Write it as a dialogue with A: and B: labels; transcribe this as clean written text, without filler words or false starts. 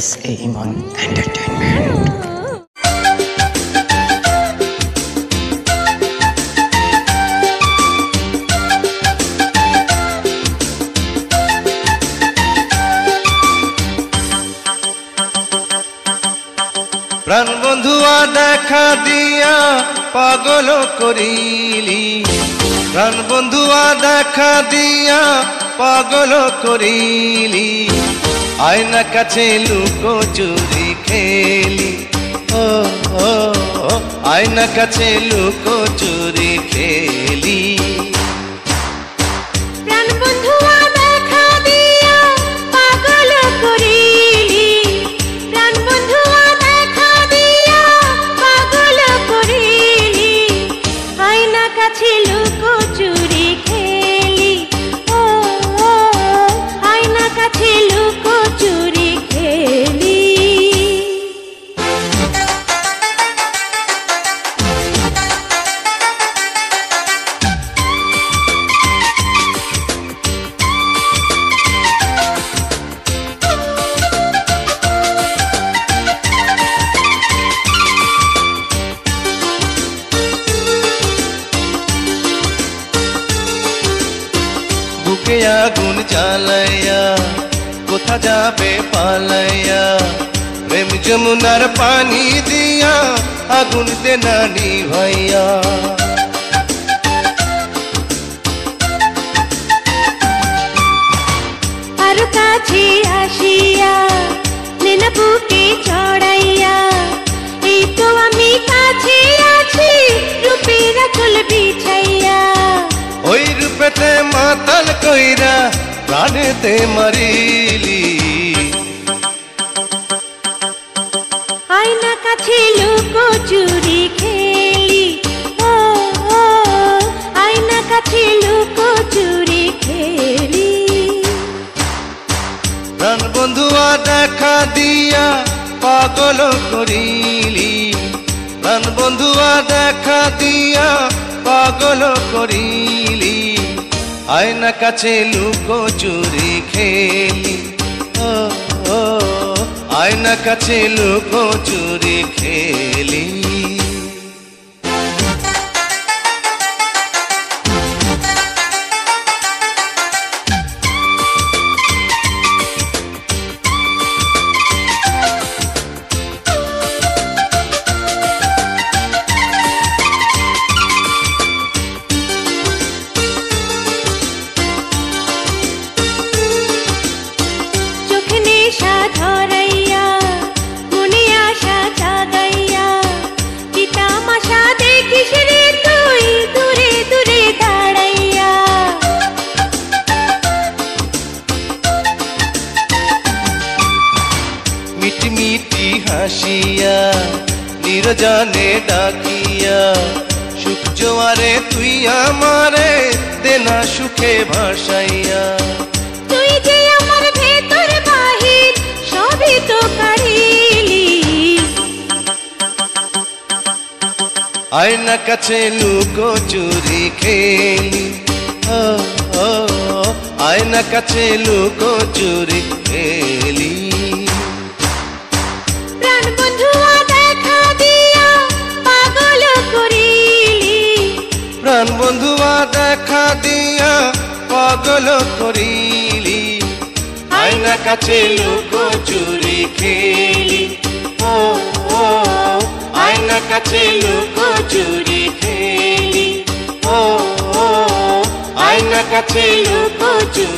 A: SA ইমন entertainment.
B: প্রাণ বন্ধুয়া দেখা দিয়া পাগল করিলি, প্রাণ বন্ধুয়া দেখা দিয়া পাগল করিলি, আয়না কাছে লুকো চুরি খেলি, ও ও আয়না কাছে লুকো চুরি খেলি। বুকে আগুন জ্বালাইয়া কোথা যাবে পালাইয়া, প্রেম যমুনার পানি দিয়া আগুন দে না নিভাইয়া।
C: আরো কাছে আসিয়া নেনা বুকে চড়াইয়া, এই তো আমি কাছে আছি রূপের আঁচল বিছাইয়া।
B: ওই রূপেতে মাতাল কইরা প্রাণেতে মারিলি,
C: আয়না কাছে লুকো চুরি খেলি, ও ও আয়না কাছে লুকো চুরি খেলি।
B: প্রাণ বন্ধুয়া দেখা দিয়া পাগল করিলি, প্রাণ বন্ধুয়া দেখা দিয়া পাগল করিলি, আয়না কাছে লুকো চুরি খেলি, ও ও আয়না কাছে লুকো চুরি খেলি।
C: ধরাইয়া মনে আশা জাগাইয়া, পিতামাশা দেখিস রে তুই দূরে দূরে দাঁড়াইয়া।
B: মিটি মিটি হাসিয়া নিরজনে ডাকিয়া, সুখ জোয়ারে তুই আমারে দেনা সুখে ভাসাইয়া।
C: তুই যে আমার ভেতর বাহির সবই তো কারিলি,
B: আয়না কাছে লুকো চুরি খেলি, ও ও আয়না কাছে লুকো চুরি খেলি।
C: প্রাণ বন্ধুয়া দেখা দিয়া পাগল করিলি,
B: প্রাণ বন্ধুয়া দেখা দিয়া পাগল করিলি, আয়না কাছে লুকো চুরি খেলি, ও ও আয়না কাছে লুকো চুরি খেলি, ও ও আয়না কাছে লুকো চুরি।